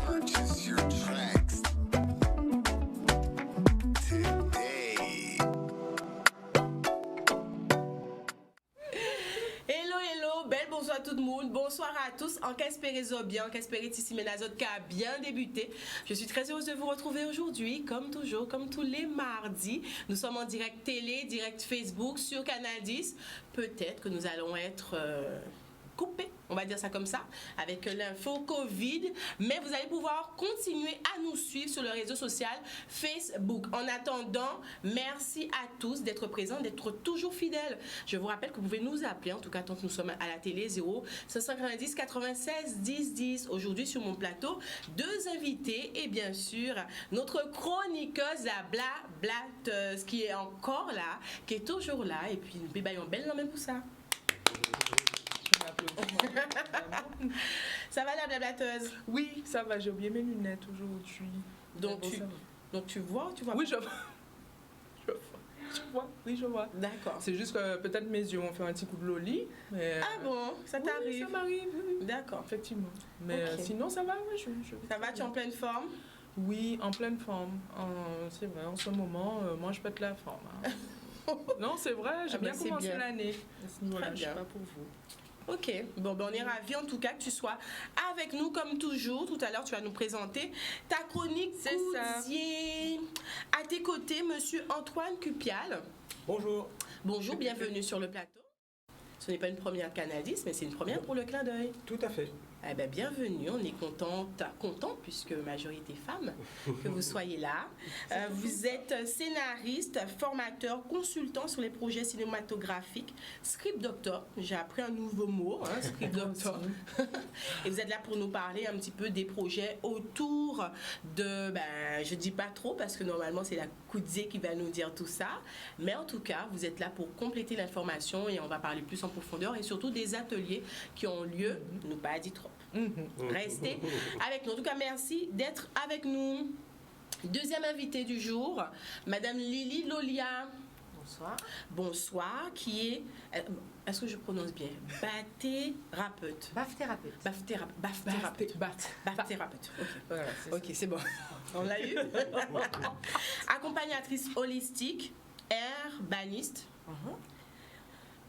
Purchase your tracks today. Hello, hello, bel bonsoir tout le monde, bonsoir à tous, en qu'espérez bien, en qu'espérez ici Ménazot qui a bien débuté. Je suis très heureuse de vous retrouver aujourd'hui, comme toujours, comme tous les mardis. Nous sommes en direct télé, direct Facebook, sur Canal 10. Peut-être que nous allons être coupés, on va dire ça comme ça, avec l'info Covid, mais vous allez pouvoir continuer à nous suivre sur le réseau social Facebook. En attendant, merci à tous d'être présents, d'être toujours fidèles. Je vous rappelle que vous pouvez nous appeler, en tout cas tant que nous sommes à la télé, 0 590 96 10 10. Aujourd'hui sur mon plateau, deux invités et bien sûr notre chroniqueuse, la blablateuse, qui est encore là, qui est toujours là, et puis nous bébaillons belle même pour ça. Ça va la blablateuse? Oui, ça va, j'ai oublié mes lunettes aujourd'hui. Donc tu vois ou tu vois Oui, pas? je vois. Oui, je vois. D'accord. C'est juste que peut-être mes yeux ont fait un petit coup de loli. Mais Ah bon, ça oui, t'arrive? ça m'arrive, oui. D'accord. Effectivement. Mais Ok. sinon, ça va, oui. Ça va, tu es en pleine forme? Oui, en pleine forme. C'est vrai, en ce moment, moi, je pète la forme. Hein. Non, c'est vrai, j'ai Ah ben, bien c'est commencé bien. l'année. À ce niveau-là, Très je sais bien. pas pour vous. Ok, bon, ben on est ravis en tout cas que tu sois avec nous comme toujours. Tout à l'heure, tu vas nous présenter ta chronique C'est ça. Cousier. À tes côtés, monsieur Antoine Cupial. Bonjour. Bonjour, bienvenue sur le plateau. Ce n'est pas une première Canal 10, mais c'est une première pour le clin d'œil. Tout à fait. Eh ben, bienvenue, on est content, puisque majorité femme, que vous soyez là. Vous êtes scénariste, formateur, consultant sur les projets cinématographiques, script doctor. J'ai appris un nouveau mot, hein, script doctor. Et vous êtes là pour nous parler un petit peu des projets autour de, je dis pas trop parce que normalement c'est la Coudier qui va nous dire tout ça, mais en tout cas vous êtes là pour compléter l'information et on va parler plus en profondeur et surtout des ateliers qui ont lieu, nous pas dit trop. Restez avec nous. En tout cas, merci d'être avec nous. Deuxième invitée du jour, Madame Lily Lolia. Bonsoir. Bonsoir, qui est, est-ce que je prononce bien? Bathérapeute. Baphthérapeute. Baphthérapeute. Ok. Voilà, c'est Ok, c'est bon. On l'a eu. Accompagnatrice holistique, herbaniste,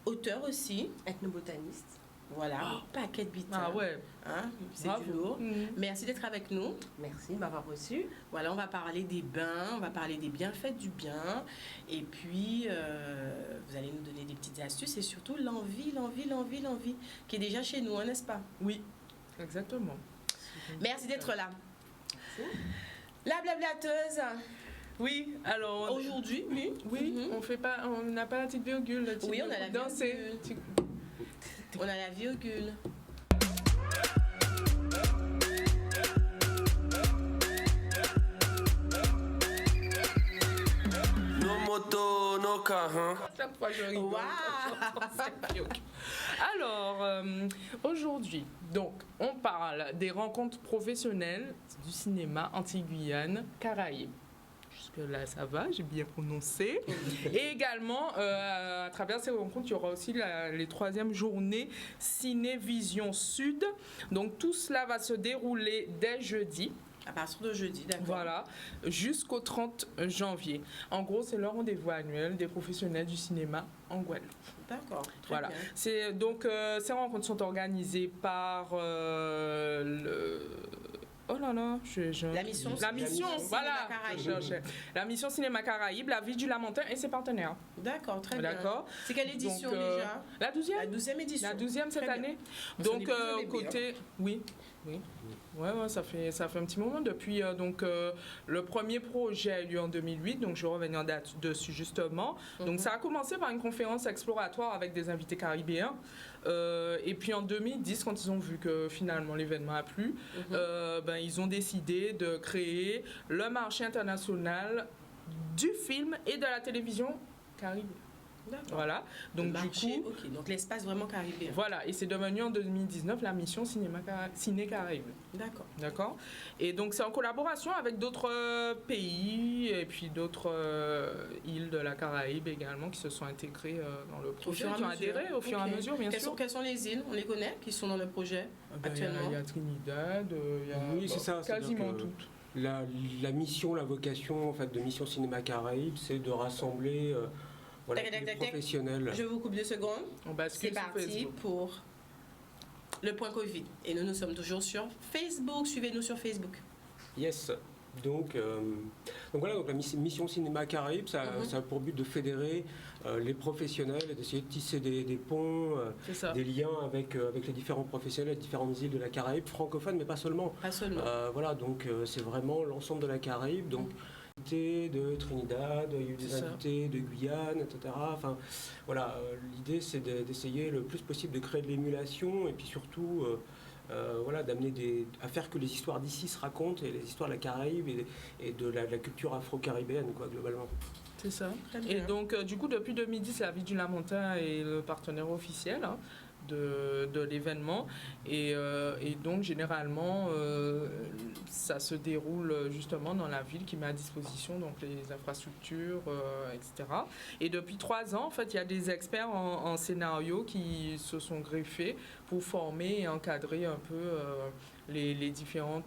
auteur aussi. Ethnobotaniste. Voilà, paquet de bites. Ah ouais. Hein, c'est Bravo. du lourd. Mhm. Merci d'être avec nous. Merci de m'avoir reçu. Voilà, on va parler des bains, on va parler des bienfaits du bien. Et puis, vous allez nous donner des petites astuces et surtout l'envie qui est déjà chez nous, hein, n'est-ce pas? Oui, exactement. Merci d'être là. Merci. La blablateuse, Oui, alors... aujourd'hui, oui. Oui, Mhm. on n'a pas la petite virgule. La petite Oui, on a la danser. virgule. On a la virgule. No moto, no car, Chaque fois, je rigole. Waouh! Alors, aujourd'hui, donc, on parle des rencontres professionnelles du cinéma Antilles-Guyane, Caraïbes. Jusque-là, ça va, j'ai bien prononcé. Et également, à travers ces rencontres, il y aura aussi les troisièmes journées Ciné-Vision Sud. Donc, tout cela va se dérouler dès jeudi. À partir de jeudi, d'accord. Voilà, jusqu'au 30 janvier. En gros, c'est le rendez-vous annuel des professionnels du cinéma en Guadeloupe. D'accord, très Voilà. bien. C'est donc ces rencontres sont organisées par le. Oh là là, La mission voilà. Cinéma Caraïbes. Je cherchais. La mission Cinéma Caraïbes, la Ville du Lamentin et ses partenaires. D'accord, très bien. D'accord. C'est quelle édition Donc, déjà? La 12e. La 12e édition. La 12e cette Très bien. année. On s'en est Donc, plus au début, côté. Oui. Ouais, ça fait un petit moment depuis. Le premier projet a eu lieu en 2008, donc je vais revenir dessus justement. Donc, ça a commencé par une conférence exploratoire avec des invités caribéens. Et puis en 2010, quand ils ont vu que finalement l'événement a plu, ils ont décidé de créer le marché international du film et de la télévision caribéen. D'accord. Voilà. Le Donc marché, du coup, ok, donc l'espace vraiment caribéen. voilà. Et c'est devenu en 2019 la mission Ciné Caraïbes. D'accord. D'accord. Et donc c'est en collaboration avec d'autres pays et puis d'autres îles de la Caraïbe également qui se sont intégrées dans le projet, qui ont adhéré au fur et à Ok. mesure, bien sûr. Quelles sont les îles, on les connaît, qui sont dans le projet actuellement? Il y a Trinidad, il y a Oui, c'est ça, c'est-à-dire quasiment que- toutes. La mission, la vocation en fait, de Mission Cinéma Caraïbes, c'est de rassembler voilà, Tac, tac, les tac, tac. professionnels. Je vous coupe 2 secondes. On bascule C'est sur parti Facebook. pour le point Covid. Et nous sommes toujours sur Facebook. Suivez-nous sur Facebook. Yes. Donc voilà, donc la mission Cinéma Caraïbes, ça a pour but de fédérer les professionnels et d'essayer de tisser des ponts, C'est ça. des liens avec les différents professionnels, les différentes îles de la Caraïbe, francophones, mais pas seulement. Pas seulement. Voilà, donc c'est vraiment l'ensemble de la Caraïbe. Donc, de Trinidad, il y a eu des C'est ça. invités de Guyane, etc. Enfin, voilà, l'idée c'est d'essayer le plus possible de créer de l'émulation et puis surtout voilà, à faire que les histoires d'ici se racontent et les histoires de la Caraïbe et de la culture afro-caribéenne, quoi, globalement. C'est ça. Très Et bien. donc, du coup, depuis 2010, la Ville du Lamentin est le partenaire officiel de l'événement. Et donc, généralement, ça se déroule justement dans la ville qui met à disposition donc, les infrastructures, etc. Et depuis 3 ans, en fait, il y a des experts en scénario qui se sont greffés pour former et encadrer un peu les différents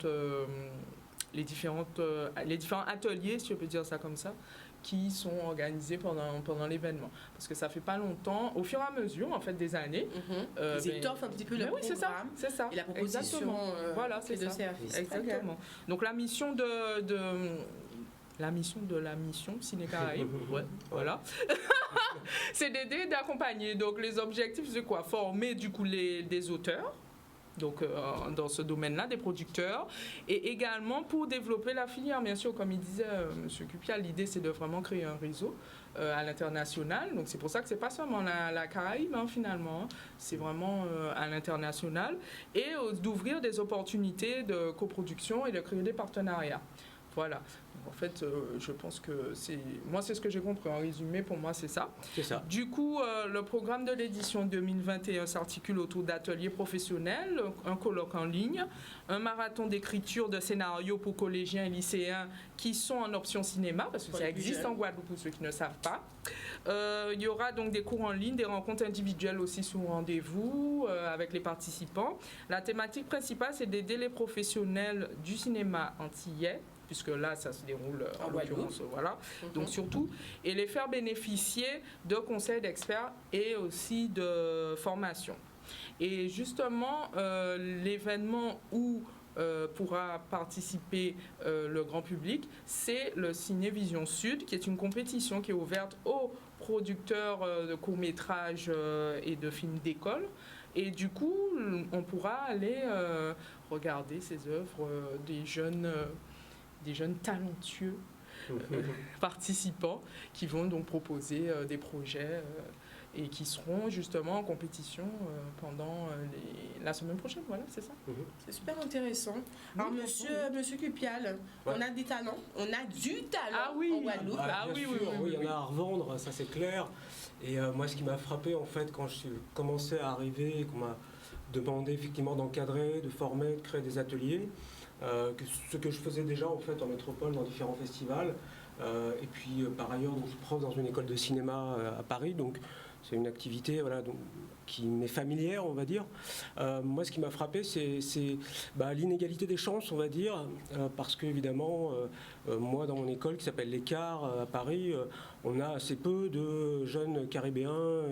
ateliers, si je peux dire ça comme ça, qui sont organisés pendant l'événement. Parce que ça fait pas longtemps, au fur et à mesure, en fait, des années. Ils étoffent un petit peu le Oui, c'est ça, programme c'est ça. et la proposition Exactement. Voilà, c'est de ça. service. Très bien. Exactement. Donc la mission la mission Ciné Caraïbes, ouais, voilà. C'est d'aider et d'accompagner. Donc les objectifs, c'est quoi? Former du coup des auteurs. Donc, dans ce domaine-là, des producteurs, et également pour développer la filière, bien sûr, comme il disait M. Cupia, l'idée c'est de vraiment créer un réseau à l'international. Donc, c'est pour ça que c'est pas seulement la Caraïbe, finalement, c'est vraiment à l'international, et d'ouvrir des opportunités de coproduction et de créer des partenariats. Voilà. En fait, je pense que c'est ce que j'ai compris. En résumé, pour moi, c'est ça. C'est ça. Du coup, le programme de l'édition 2021 s'articule autour d'ateliers professionnels, un colloque en ligne, un marathon d'écriture de scénarios pour collégiens et lycéens qui sont en option cinéma, parce que Pour ça les plus existe jeunes. en Guadeloupe pour ceux qui ne savent pas. Il y aura donc des cours en ligne, des rencontres individuelles aussi sous rendez-vous avec les participants. La thématique principale, c'est d'aider les professionnels du cinéma antillais, puisque là, ça se déroule en l'occurrence, voilà. Donc surtout, et les faire bénéficier de conseils d'experts et aussi de formation. Et justement, l'événement où pourra participer le grand public, c'est le Cinévision Sud, qui est une compétition qui est ouverte aux producteurs de courts-métrages et de films d'école. Et du coup, on pourra aller regarder ces œuvres des jeunes talentueux participants qui vont donc proposer des projets et qui seront justement en compétition pendant la semaine prochaine. Voilà, c'est ça. C'est super intéressant. Alors, monsieur Cupial, on a des talents, on a du talent en Guadeloupe. Ah Bien oui, sûr, oui, il y en a à revendre, ça c'est clair. Et moi, ce qui m'a frappé en fait quand je suis commencé à arriver, qu'on m'a demandé effectivement d'encadrer, de former, de créer des ateliers, ce que je faisais déjà en fait en métropole dans différents festivals. Et puis par ailleurs, donc, je suis prof dans une école de cinéma à Paris, donc c'est une activité voilà, donc, qui m'est familière, on va dire. Moi, ce qui m'a frappé, c'est l'inégalité des chances, on va dire, parce qu'évidemment, moi, dans mon école qui s'appelle l'Écart à Paris, on a assez peu de jeunes caribéens,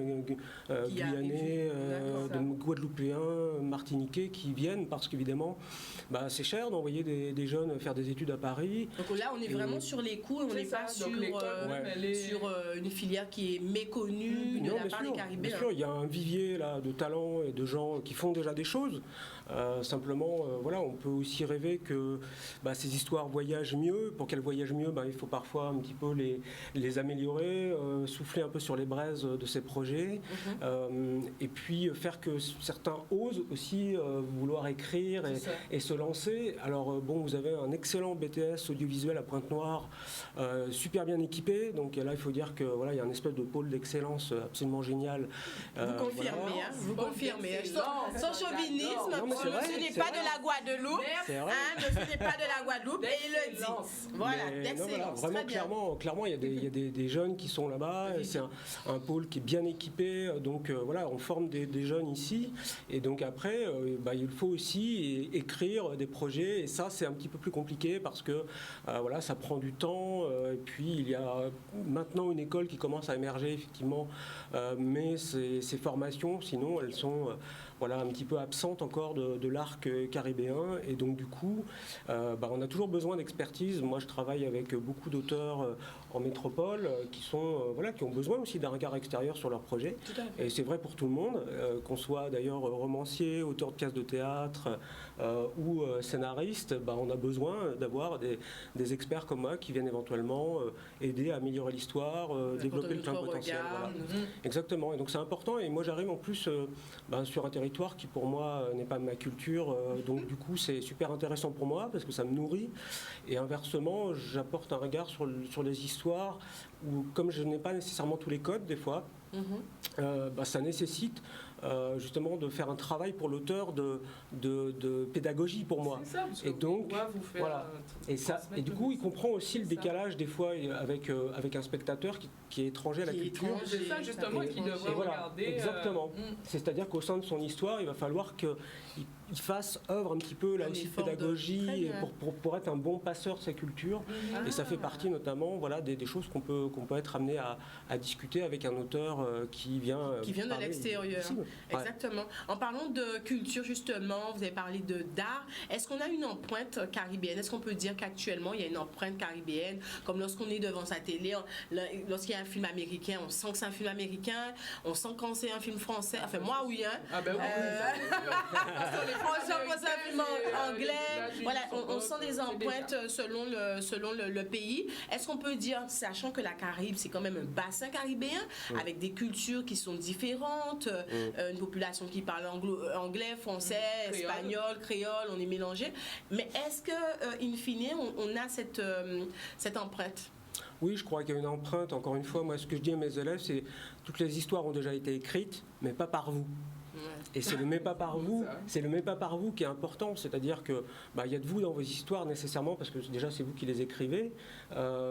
guyanais, guadeloupéens, martiniquais qui viennent parce qu'évidemment, c'est cher d'envoyer des jeunes faire des études à Paris. Donc là, on est vraiment sur les coûts et on n'est pas sur une filière qui est méconnue de la part des Caribéens. Bien sûr, il y a un vivier là, de talents et de gens qui font déjà des choses. Simplement, voilà, on peut aussi rêver que ces histoires voyagent mieux. Pour qu'elles voyagent mieux, il faut parfois un petit peu les améliorer. améliorer, souffler un peu sur les braises de ces projets, et puis faire que certains osent aussi vouloir écrire et se lancer. Alors bon, vous avez un excellent BTS audiovisuel à Pointe-Noire, super bien équipé, donc là il faut dire que voilà, il y a un espèce de pôle d'excellence absolument génial. Vous confirmez, voilà. hein, vous confirmez. Sans chauvinisme, Non, mais c'est vrai, monsieur n'est c'est pas vrai. de la Guadeloupe, C'est vrai. monsieur n'est pas de la Guadeloupe, et il le dit. Voilà, Mais non, voilà, d'excellence, vraiment, très bien. clairement, il y a des jeunes qui sont là-bas. C'est un pôle qui est bien équipé. Donc voilà, on forme des jeunes ici. Et donc après, il faut aussi écrire des projets. Et ça, c'est un petit peu plus compliqué parce que voilà, ça prend du temps. Et puis il y a maintenant une école qui commence à émerger effectivement, mais ces formations, sinon, elles sont voilà, un petit peu absentes encore de l'arc caribéen. Et donc du coup, on a toujours besoin d'expertise. Moi, je travaille avec beaucoup d'auteurs en métropole qui ont besoin aussi d'un regard extérieur sur leurs projets. Et c'est vrai pour tout le monde, qu'on soit d'ailleurs romancier, auteur de pièces de théâtre ou scénariste, on a besoin d'avoir des experts comme moi qui viennent éventuellement aider à améliorer l'histoire, développer le plein potentiel. Voilà. Exactement. Et donc c'est important. Et moi, j'arrive en plus sur un territoire qui pour moi n'est pas ma culture. Donc du coup, c'est super intéressant pour moi parce que ça me nourrit. Et inversement, j'apporte un regard sur les histoires où, comme je n'ai pas nécessairement tous les codes des fois, ça nécessite justement de faire un travail pour l'auteur de pédagogie pour moi. C'est ça, parce que et donc vous faire, voilà. Et du coup, il comprend aussi le décalage des fois avec un spectateur qui est étranger à la culture. C'est ça justement Et- qui devrait et voilà, regarder. exactement. C'est-à-dire qu'au sein de son histoire, il va falloir qu'il fasse œuvre un petit peu là Un aussi de effort de- pédagogie Très et bien. pour être un bon passeur de sa culture. Et ça fait partie notamment des choses qu'on peut être amené à discuter avec un auteur qui vient de parler l'extérieur. ici. Ouais. Exactement. En parlant de culture, justement, vous avez parlé d'art. Est-ce qu'on a une empreinte caribéenne? Est-ce qu'on peut dire qu'actuellement, il y a une empreinte caribéenne? Comme lorsqu'on est devant sa télé, lorsqu'il y a un film américain, on sent que c'est un film américain, on sent quand c'est un film français. Enfin, moi, oui, hein. Ah ben oui, On sent quand c'est un film anglais. Voilà, on sent des empreintes selon le pays. Est-ce qu'on peut dire, sachant que la Caraïbe, c'est quand même un bassin caribéen, avec des cultures qui sont différentes, une population qui parle anglais, français, espagnol, créole, on est mélangé. Mais est-ce que, in fine, on a cette empreinte? Oui, je crois qu'il y a une empreinte. Encore une fois, moi, ce que je dis à mes élèves, c'est toutes les histoires ont déjà été écrites, mais pas par vous. Et c'est le mais pas par vous, qui est important. C'est-à-dire que il y a de vous dans vos histoires nécessairement parce que déjà c'est vous qui les écrivez,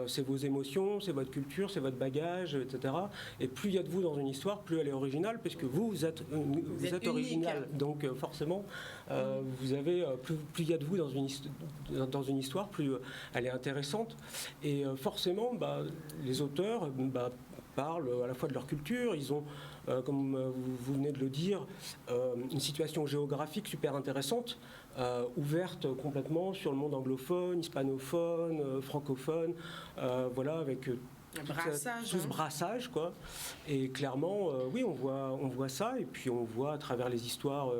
c'est vos émotions, c'est votre culture, c'est votre bagage, etc. Et plus il y a de vous dans une histoire, plus elle est originale parce que vous êtes original. Donc forcément, vous avez plus il y a de vous dans une histoire, plus elle est intéressante. Et forcément, les auteurs parlent à la fois de leur culture. Ils ont comme vous venez de le dire, une situation géographique super intéressante, ouverte complètement sur le monde anglophone, hispanophone, francophone, voilà, avec tout ce brassage, quoi. Et clairement, oui, on voit ça, et puis on voit à travers les histoires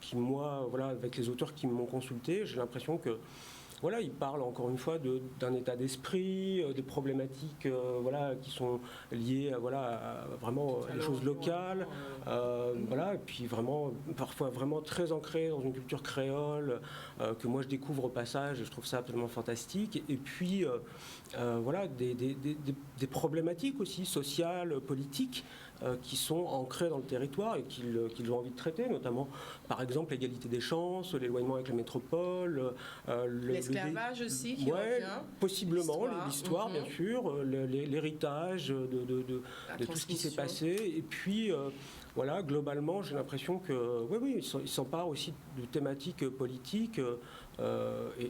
qui, moi, voilà, avec les auteurs qui m'ont consulté, j'ai l'impression que voilà, il parle encore une fois d'un état d'esprit, des problématiques voilà, qui sont liées à vraiment les choses locales, voilà, et puis vraiment, parfois vraiment très ancrées dans une culture créole que moi je découvre au passage et je trouve ça absolument fantastique. Et puis voilà, des problématiques aussi sociales, politiques, qui sont ancrés dans le territoire et qu'ils ont envie de traiter, notamment par exemple l'égalité des chances, l'éloignement avec la métropole, l'esclavage aussi qui revient. Possiblement, l'histoire bien sûr, l'héritage de tout ce qui s'est passé, et puis voilà, globalement j'ai l'impression que oui, ils s'emparent aussi de thématiques politiques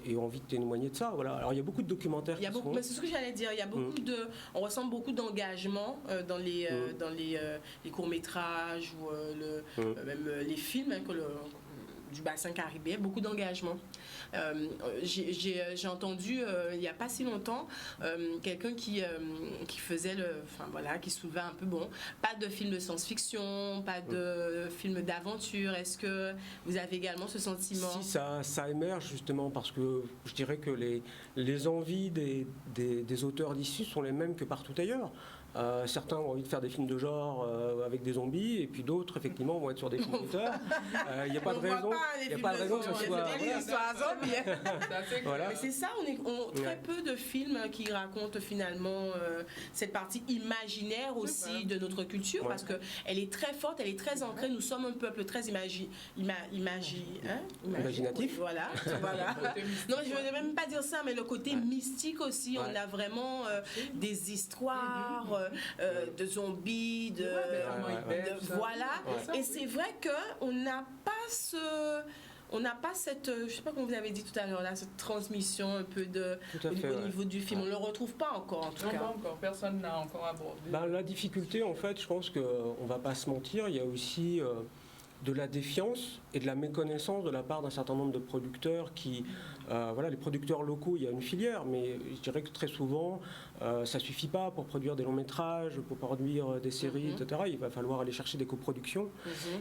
et ont envie de témoigner de ça. Voilà. Alors il y a beaucoup de documentaires. Mais c'est ce que j'allais dire. Il y a beaucoup on ressent beaucoup d'engagement dans les courts métrages ou même les films du bassin caribéen, beaucoup d'engagement. J'ai entendu il n'y a pas si longtemps quelqu'un qui faisait qui soulevait un peu, pas de film de science-fiction, pas de film d'aventure. Est-ce que vous avez également ce sentiment? Si, ça émerge justement parce que je dirais que les envies des auteurs d'ici sont les mêmes que partout ailleurs. Certains ont envie de faire des films de genre avec des zombies, et puis d'autres, effectivement, vont être sur des films d'auteur. Il n'y a pas de raison. Il n'y a pas de raison que ce soit. Voilà. Mais c'est ça, très peu de films qui racontent finalement cette partie imaginaire aussi de notre culture, parce qu'elle est très forte, elle est très ancrée. Nous sommes un peuple très imaginatif. Voilà. Non, je ne veux même pas dire ça, mais le côté mystique aussi. On a vraiment des histoires de zombies, voilà. Et c'est vrai qu'on n'a pas cette, je sais pas comment vous avez dit tout à l'heure, là, cette transmission un peu au niveau du film. On ne le retrouve pas encore, en tout cas. Pas encore, personne n'a encore abordé. La difficulté, en fait, je pense qu'on ne va pas se mentir, il y a aussi de la défiance et de la méconnaissance de la part d'un certain nombre de producteurs qui, les producteurs locaux, il y a une filière, mais je dirais que très souvent, ça ne suffit pas pour produire des longs métrages, pour produire des séries, etc. Il va falloir aller chercher des coproductions.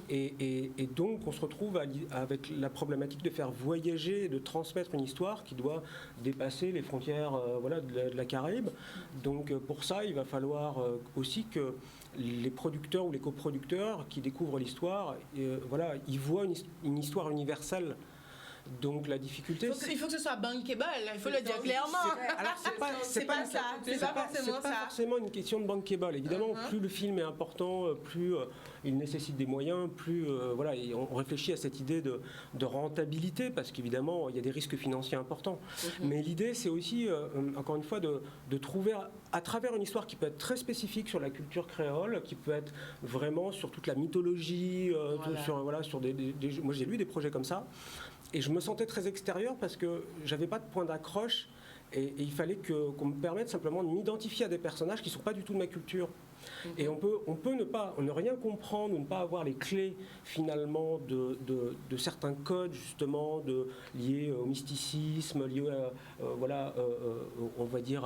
Et donc, on se retrouve avec la problématique de faire voyager et de transmettre une histoire qui doit dépasser les frontières de la Caraïbe. Donc, pour ça, il va falloir aussi que les producteurs ou les coproducteurs qui découvrent l'histoire, ils voient une histoire universelle. Donc la difficulté, il faut que ce soit bankable, il faut le dire clairement. Alors c'est pas forcément une question de bankable. Évidemment, plus le film est important, plus il nécessite des moyens, plus et on réfléchit à cette idée de rentabilité, parce qu'évidemment il y a des risques financiers importants. Mais l'idée, c'est aussi encore une fois de trouver à travers une histoire qui peut être très spécifique sur la culture créole, qui peut être vraiment sur toute la mythologie, sur moi j'ai lu des projets comme ça. Et je me sentais très extérieur parce que j'avais pas de point d'accroche et il fallait qu'on me permette simplement de m'identifier à des personnages qui sont pas du tout de ma culture. Et on peut ne rien comprendre ou ne pas avoir les clés finalement de certains codes justement liés au mysticisme, liés on va dire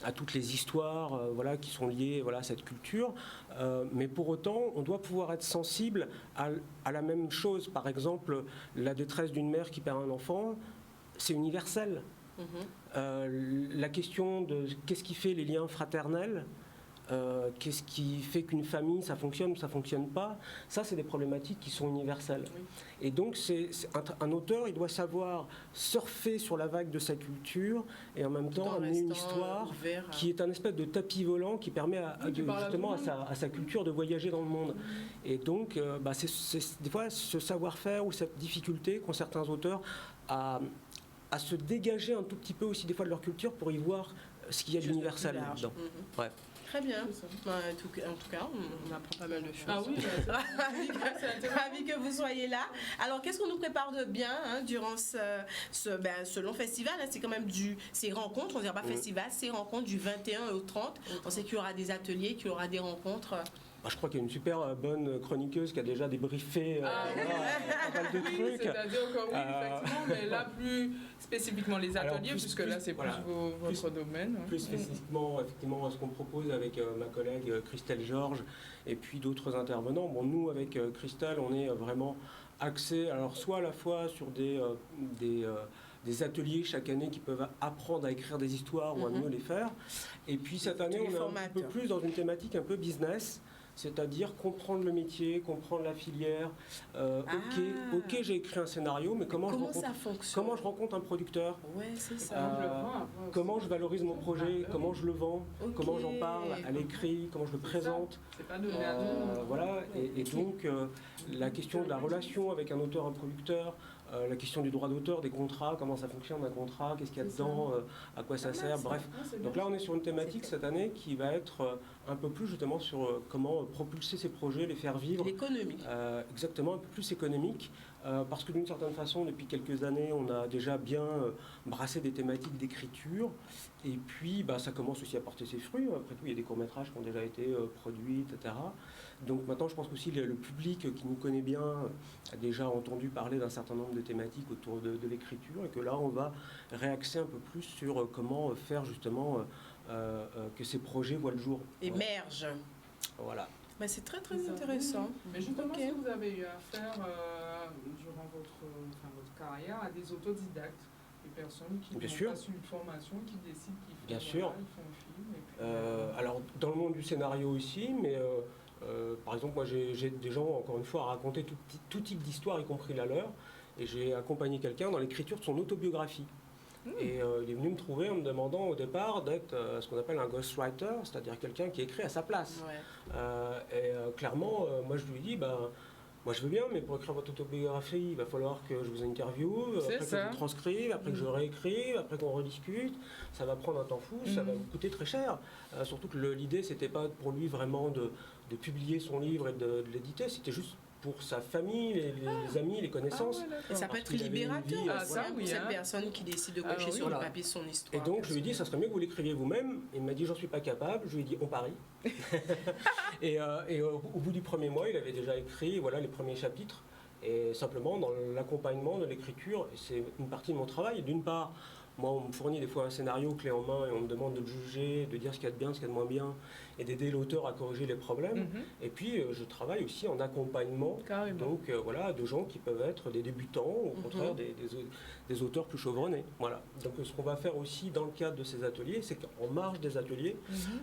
à toutes les histoires qui sont liées à cette culture. Mais pour autant, on doit pouvoir être sensible à la même chose. Par exemple, la détresse d'une mère qui perd un enfant, c'est universel. La question de qu'est-ce qui fait les liens fraternels, qu'est-ce qui fait qu'une famille, ça fonctionne ou ça fonctionne pas, ça c'est des problématiques qui sont universelles. Et donc un auteur, il doit savoir surfer sur la vague de sa culture et en même temps amener une histoire qui est un espèce de tapis volant qui permet à sa culture de voyager dans le monde. Et donc c'est des fois ce savoir-faire ou cette difficulté qu'ont certains auteurs à se dégager un tout petit peu aussi des fois de leur culture pour y voir ce qu'il y a d'universel dedans. Ouais. Très bien. En tout cas, on apprend pas mal de choses. Ah oui, ravi que vous soyez là. Alors, qu'est-ce qu'on nous prépare de bien durant ce long festival? C'est quand même ces rencontres, on ne dirait pas festival, ces rencontres du 21 au 30. On sait qu'il y aura des ateliers, qu'il y aura des rencontres. Je crois qu'il y a une super bonne chroniqueuse qui a déjà débriefé pas mal de trucs. C'est-à-dire que effectivement, mais là plus spécifiquement les ateliers, puisque là c'est plus votre domaine. Plus spécifiquement, effectivement, ce qu'on propose avec ma collègue Christelle Georges et puis d'autres intervenants. Bon, nous avec Christelle, on est vraiment axé, alors soit à la fois sur des ateliers chaque année qui peuvent apprendre à écrire des histoires ou à mieux les faire. Et puis cette année, on est un peu plus dans une thématique un peu business. C'est-à-dire comprendre le métier, comprendre la filière. Ok, j'ai écrit un scénario, mais comment je rencontre un producteur? Ouais, c'est ça. Comment je valorise mon projet? Comment je le vends? Comment j'en parle à l'écrit? Comment je le présente? C'est pas donné à tout. Voilà. Et donc la question de la relation avec un auteur, un producteur. La question du droit d'auteur, des contrats, comment ça fonctionne un contrat, qu'est-ce qu'il y a dedans, à quoi ça sert, bref. Donc là, on est sur une thématique cette année qui va être un peu plus justement sur comment propulser ces projets, les faire vivre. L'économie. Exactement, un peu plus économique. Parce que d'une certaine façon, depuis quelques années, on a déjà bien brassé des thématiques d'écriture. Et puis, ça commence aussi à porter ses fruits. Après tout, il y a des courts-métrages qui ont déjà été produits, etc. Donc maintenant, je pense qu'aussi le public qui nous connaît bien a déjà entendu parler d'un certain nombre de thématiques autour de l'écriture. Et que là, on va réaxer un peu plus sur comment faire justement que ces projets voient le jour. Émerge. Voilà. Bah, c'est très très C'est ça. intéressant. Mais justement, Ok. si vous avez eu affaire durant votre carrière à des autodidactes, des personnes qui Bien n'ont sûr. pas suivi de formation, qui décident qu'ils font, Bien sûr. ils font un film. Et puis, Alors, dans le monde du scénario aussi, mais par exemple, moi j'ai des gens, encore une fois, à raconter tout type d'histoire, y compris la leur, et j'ai accompagné quelqu'un dans l'écriture de son autobiographie. Et il est venu me trouver en me demandant au départ d'être ce qu'on appelle un ghostwriter, c'est-à-dire quelqu'un qui écrit à sa place. Ouais. Clairement, moi je lui ai dit, moi je veux bien, mais pour écrire votre autobiographie, il va falloir que je vous interviewe, C'est après que ça. je vous transcrive, après que je réécrive, après qu'on rediscute. Ça va prendre un temps fou, ça va vous coûter très cher. Surtout que l'idée, c'était pas pour lui vraiment de publier son livre et de l'éditer, c'était juste pour sa famille, les amis, les connaissances. Et ça peut Parce être qu'il avait une libérateur vie, aussi, ça, pour oui, cette hein. personne qui décide de Ah cocher oui, sur voilà. le papier son Et histoire. donc je lui ai dit, ça serait mieux que vous l'écriviez vous-même. Il m'a dit, j'en suis pas capable. Je lui ai dit, on parie. et au bout du premier mois, il avait déjà écrit les premiers chapitres. Et simplement, dans l'accompagnement de l'écriture, c'est une partie de mon travail. D'une part, moi, on me fournit des fois un scénario clé en main et on me demande de le juger, de dire ce qu'il y a de bien, ce qu'il y a de moins bien, et d'aider l'auteur à corriger les problèmes. Et puis, je travaille aussi en accompagnement, Carrément. donc de gens qui peuvent être des débutants, ou au contraire des auteurs plus chevronnés. Voilà. Donc, ce qu'on va faire aussi dans le cadre de ces ateliers, c'est qu'en marge des ateliers,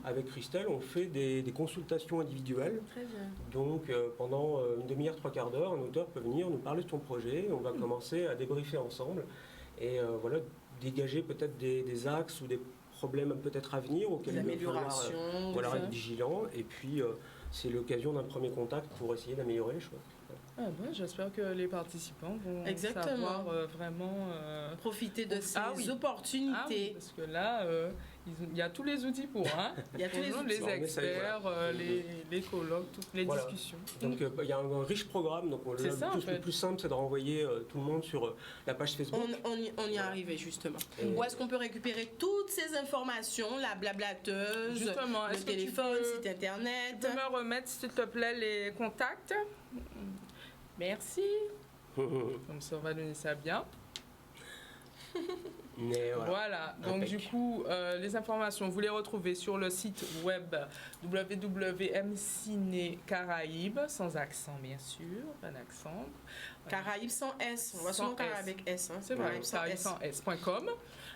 avec Christelle, on fait des consultations individuelles. Très bien. Donc pendant une demi-heure, trois quarts d'heure, un auteur peut venir nous parler de son projet. On va commencer à débriefer ensemble et dégager peut-être des axes ou des problèmes peut-être à venir auxquels Des il va falloir améliorations. être vigilant. Et puis c'est l'occasion d'un premier contact pour essayer d'améliorer les choses. Ah ben, j'espère que les participants vont Exactement. savoir vraiment... Profiter de ces Ah oui. opportunités. Ah oui, parce que là, il y a tous les outils pour, hein. Il y a tous les Pour nous, outils. les On essaye, experts, les colloques, toutes les Voilà. discussions. Donc il y a un riche programme. Donc C'est ça, en fait. le plus simple, c'est de renvoyer tout le monde sur la page Facebook. On y arrivait justement. Et- Où est-ce qu'on peut récupérer toutes ces informations, la blablateuse, Justement, le est-ce que tu téléphone, peux- site internet? Tu peux me remettre, s'il te plaît, les contacts? Merci. Comme ça, on va donner ça bien. Mais voilà. Voilà, donc Impec. du coup, les informations, vous les retrouvez sur le site web www.mcinécaraïbes, sans accent bien sûr, pas d'accent. Caraïbes sans S. On va Sans souvent Caraïbes S. avec S. Hein. C'est vrai, Caraïbes sans S. caraïbes.com.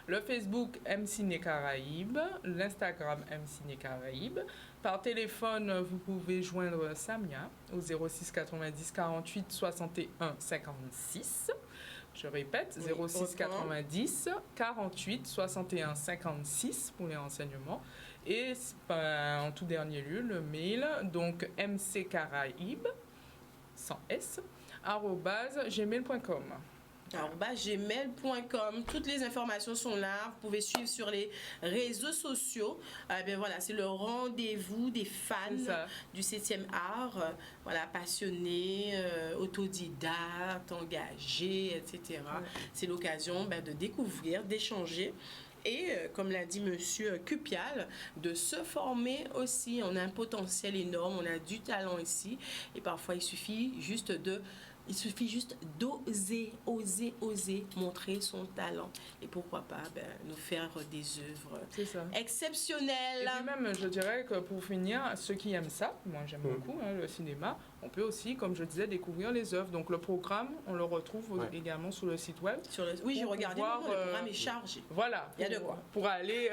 Le Facebook MCiné Caraïbes, l'Instagram MCiné Caraïbes. Par téléphone, vous pouvez joindre Samia au 06 90 48 61 56. Je répète, Oui, 06 90 48 61 56 pour les renseignements. Et en tout dernier lieu, le mail, donc mccaraïbes, sans S, @gmail.com. @gmail.com. Toutes les informations sont là. Vous pouvez suivre sur les réseaux sociaux. Voilà, c'est le rendez-vous des fans C'est ça. du 7e art. Voilà, passionnés, autodidactes, engagés, etc. C'est l'occasion de découvrir, d'échanger. Et, comme l'a dit Monsieur Cupial, de se former aussi. On a un potentiel énorme, on a du talent ici. Et parfois, il suffit juste d'oser, oser montrer son talent. Et pourquoi pas nous faire des œuvres C'est ça. Et exceptionnelles. puis même, je dirais que pour finir, ceux qui aiment ça, moi j'aime beaucoup le cinéma, on peut aussi, comme je disais, découvrir les œuvres. Donc le programme, on le retrouve également sur le site web. Oui, j'ai Pour regardé, pouvoir, le programme est chargé. Voilà. Il y a de quoi. Pour aller,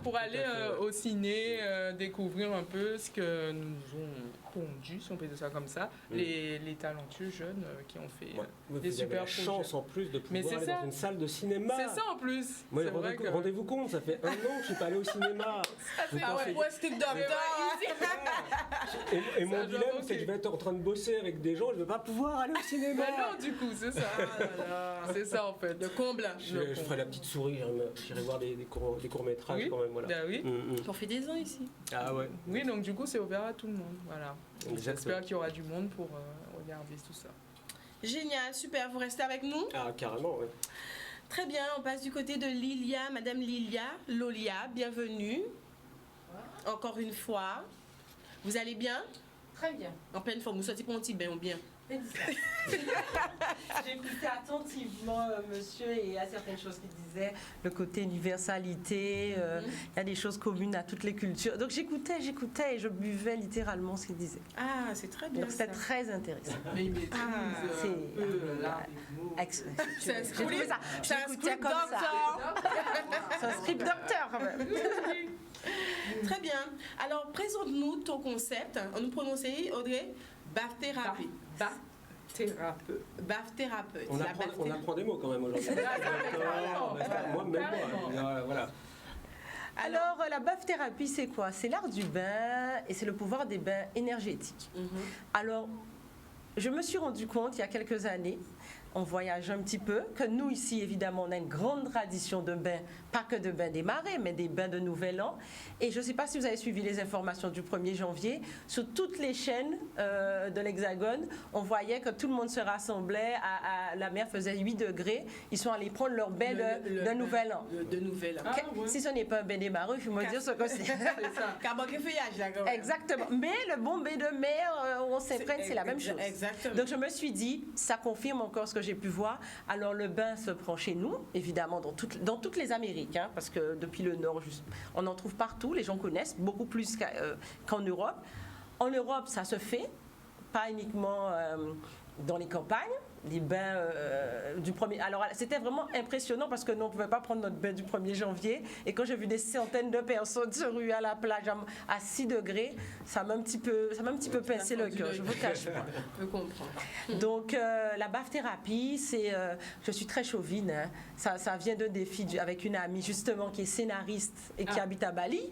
pour aller fait, au ciné, découvrir un peu ce que nous ont pondu, si on peut dire ça comme ça, les talentueux jeunes qui ont fait Ouais. Vous des avez super la projets. chance en plus de Mais pouvoir c'est aller ça. dans une salle de cinéma. C'est ça en plus. Moi, C'est vrai que... rendez-vous compte, ça fait 1 an que je suis pas allé au cinéma. Vous pensez- Plastic Et mon Ça doit dilemme, manquer. c'est que je vais être en train de bosser avec des gens, je ne vais pas pouvoir aller au cinéma. Mais non, du coup, c'est ça. C'est ça en fait. Le comble. Je ferai la petite souris, j'irai voir des courts-métrages Oui. quand même. Voilà. Ben oui. On fait des ans ici. Ah ouais. Oui, donc du coup, c'est ouvert à tout le monde. Voilà. Exactement. J'espère qu'il y aura du monde pour regarder tout ça. Génial, super, vous restez avec nous? Ah, carrément, oui. Très bien, on passe du côté de Lilia, Madame Lilia, Lolia, bienvenue. Encore une fois. Vous allez bien? Très bien. En pleine forme, vous sortez pour un petit bain ou bien? J'écoutais attentivement monsieur et il y a certaines choses qu'il disait, le côté universalité, il y a des choses communes à toutes les cultures. Donc j'écoutais et je buvais littéralement ce qu'il disait. Ah, c'est très bien Donc c'était ça. très intéressant. Mais il maîtrise c'est- un peu l'art des mots. Excellent. C'est un J'ai trouvé script, ça. c'est un J'écoutais script comme ça. doctor. C'est un script docteur quand même. Très bien. Alors, présente-nous ton concept. On nous prononçait, Audrey? Bath-thérapie. Thérapeute. Bath-thérapeute. On La apprend, bath-thérapie. on apprend des mots quand même aujourd'hui. Carrément. Moi, même moi. Voilà. Alors, la bath-thérapie, c'est quoi? C'est l'art du bain et c'est le pouvoir des bains énergétiques. Alors, je me suis rendu compte il y a quelques années, on voyage un petit peu, que nous ici, évidemment, on a une grande tradition de bains, pas que de bains des marées, mais des bains de Nouvel An. Et je ne sais pas si vous avez suivi les informations du 1er janvier, sur toutes les chaînes de l'Hexagone, on voyait que tout le monde se rassemblait, la mer faisait 8 degrés, ils sont allés prendre leur bain de Nouvel An. De Nouvel An. ouais. Si ce n'est pas un bain des marées, il faut me dire ce que c'est. C'est ça. Carbone et feuillage, là, quand même. Exactement. Mais le bon bain de mer où on s'imprègne, c'est la même chose. Exactement. Donc je me suis dit, ça confirme encore ce que j'ai pu voir. Alors le bain se prend chez nous, évidemment, dans toutes les Amériques, hein, parce que depuis le Nord, on en trouve partout, les gens connaissent, beaucoup plus qu'en Europe. En Europe, ça se fait, pas uniquement dans les campagnes. Les bains du premier. Alors, c'était vraiment impressionnant parce que nous, on ne pouvait pas prendre notre bain du 1er janvier. Et quand j'ai vu des centaines de personnes se ruer à la plage à 6 degrés, ça m'a un petit peu pincé le cœur, je vous cache pas. Je peux comprendre. Donc, la bath-thérapie, je suis très chauvine. Hein. Ça vient d'un défi avec une amie, justement, qui est scénariste et qui habite à Bali.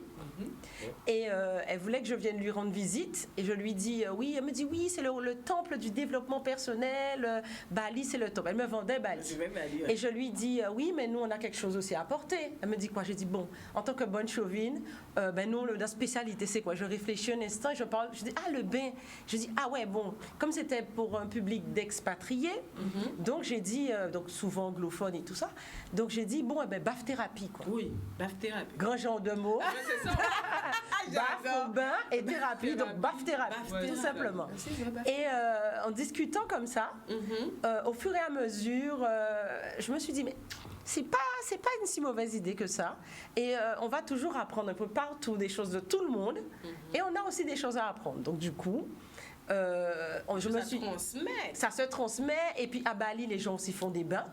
Et elle voulait que je vienne lui rendre visite. Et je lui dis oui. Elle me dit oui, c'est le temple du développement personnel. Bali, c'est le temple. Elle me vendait Bali. Et je lui dis oui, mais nous, on a quelque chose aussi à apporter. Elle me dit quoi? J'ai dit bon, en tant que bonne chauvine, nous, notre spécialité, c'est quoi? Je réfléchis un instant et je parle. Je dis le bain. Je dis ouais, bon, comme c'était pour un public d'expatriés, donc j'ai dit, donc souvent anglophone et tout ça, donc j'ai dit bon, bath-thérapie, quoi. Oui, bath-thérapie. Grand genre de mots. C'est ça. Bath, bain et thérapie, donc bath-thérapie, Bath-thérapie. tout simplement. C'est vrai, bath- Et en discutant comme ça, au fur et à mesure, je me suis dit, mais c'est pas une si mauvaise idée que ça. Et on va toujours apprendre un peu partout des choses de tout le monde. Et on a aussi des choses à apprendre. Donc du coup, ça se transmet. Et puis à Bali, les gens aussi font des bains.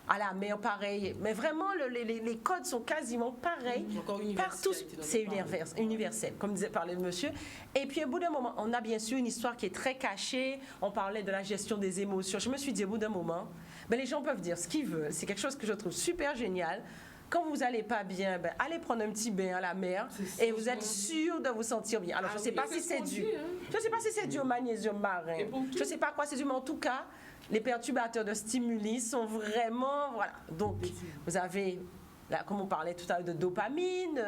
À la mer, pareil. Mais vraiment, les codes sont quasiment pareils. Encore Partout, universalité dont c'est on parle. universel, comme disait parlait le monsieur. Et puis, au bout d'un moment, on a bien sûr une histoire qui est très cachée. On parlait de la gestion des émotions. Je me suis dit, au bout d'un moment, les gens peuvent dire ce qu'ils veulent. C'est quelque chose que je trouve super génial. Quand vous n'allez pas bien, allez prendre un petit bain à la mer et vous êtes sûr de vous sentir bien. Alors, je ne sais pas si c'est dû. Je ne sais pas si c'est dû au magnésium marin. Je ne sais pas quoi c'est dû, mais en tout cas, les perturbateurs de stimuli sont vraiment... Voilà. Donc, vous avez, là, comme on parlait tout à l'heure de dopamine,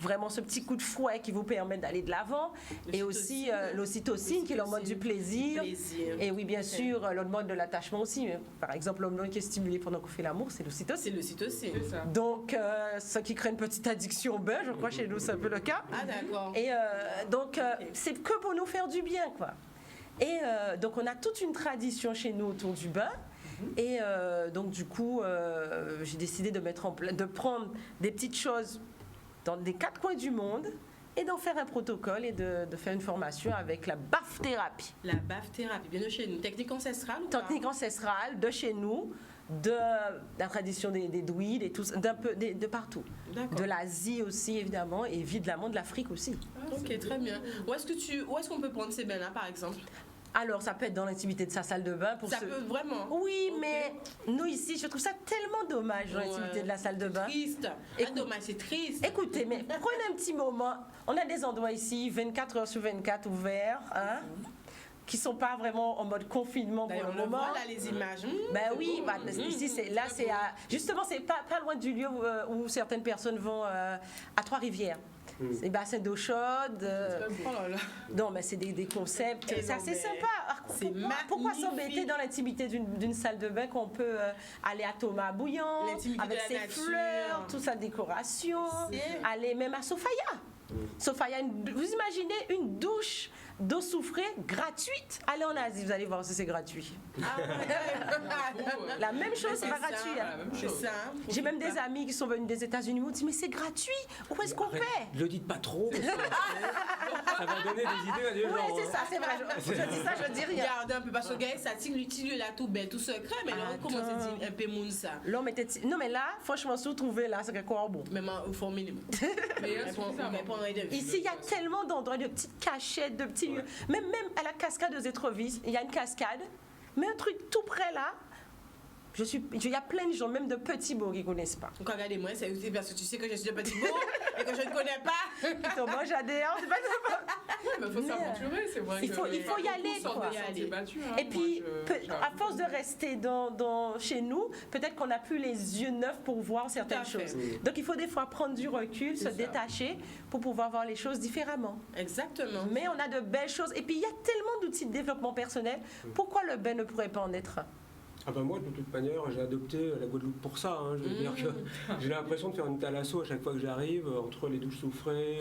vraiment ce petit coup de fouet qui vous permet d'aller de l'avant. Et aussi l'ocytocine, qui est l'hormone du plaisir. Et oui, bien sûr, l'hormone de l'attachement aussi. Par exemple, l'hormone qui est stimulée pendant qu'on fait l'amour, c'est l'ocytocine. C'est l'ocytocine. C'est ça. Donc, ce qui crée une petite addiction au bain, je crois chez nous, c'est un peu le cas. Ah, d'accord. Et donc, c'est que pour nous faire du bien, quoi. Et donc, on a toute une tradition chez nous autour du bain. Et donc, du coup, j'ai décidé de prendre des petites choses dans les 4 coins du monde et d'en faire un protocole et de faire une formation avec la bath-thérapie. La bath-thérapie, bien de chez nous. Technique ancestrale ou pas? Technique ancestrale de chez nous, de la tradition des druides et tout, de partout. D'accord. De l'Asie aussi, évidemment, et évidemment de l'Afrique aussi. Ok, très bien. Où est-ce qu'on peut prendre ces bains-là, par exemple? Alors, ça peut être dans l'intimité de sa salle de bain. Ça peut vraiment? Oui, Ok. mais nous ici, je trouve ça tellement dommage dans l'intimité de la salle de bain. Triste. Écoute- Dommage, c'est triste. Écoutez, mais prenez un petit moment. On a des endroits ici, 24 heures sur 24 ouverts, hein, qui ne sont pas vraiment en mode confinement pour D'ailleurs, le on le moment. voit là, les images. Ben oui, ici, justement, c'est pas loin du lieu où certaines personnes vont à Trois-Rivières. C'est bassins d'eau chaude. Oh là là. Non, mais c'est des concepts. Eh C'est non, assez mais sympa. C'est pourquoi magnifique. s'embêter dans l'intimité d'une salle de bain qu'on peut aller à Thomas Bouillon, L'intimité avec de la ses nature. fleurs, toute sa décoration, C'est- aller même à Sofaya. Sofaya, vous imaginez une douche d'eau soufrée gratuite? Allez en Asie, vous allez voir si c'est gratuit. Ah ouais. La même chose, c'est pas C'est ça, gratuit. hein. la même C'est chose. ça. J'ai même des amis qui sont venus des États-Unis, m'ont dit mais c'est gratuit, où est-ce qu'on Arrête, paie? le dites pas trop, parce que ça va donner des idées à des gens. Oui, c'est ça, c'est vrai. Je dis ça, je dis rien. Regarde un peu, parce que gars, ça tire l'utile là tout belle, tout secret, mais là, Attends. comment c'est dit un peu moun ça? L'homme était. Non, mais là, franchement, si vous trouvez là, c'est quelque chose bon. Même au fond minimum. Mais suffisamment. Ici, il y a tellement d'endroits, de petites cachettes, de petits lieux. Même à la cascade aux Étrovisses, il y a une cascade, mais un truc tout près là. Il y a plein de gens, même de petits beaux, qui ne connaissent pas. Donc regardez-moi, c'est aussi parce que tu sais que je suis de petit beau et que je ne connais pas. Ils t'ont mangé à dehors, c'est pas Mais il faut s'aventurer, c'est vrai. il faut y aller, quoi. Et puis, à force de rester chez nous, peut-être qu'on n'a plus les yeux neufs pour voir certaines Tout à fait. choses. Donc, il faut des fois prendre du recul, se détacher pour pouvoir voir les choses différemment. Exactement. Mais on a de belles choses. Et puis, il y a tellement d'outils de développement personnel. Pourquoi le bain ne pourrait pas en être un? Ah bah moi, de toute manière, j'ai adopté la Guadeloupe pour ça. Hein. Je veux dire que j'ai l'impression de faire une thalasso à chaque fois que j'arrive, entre les douches soufrées,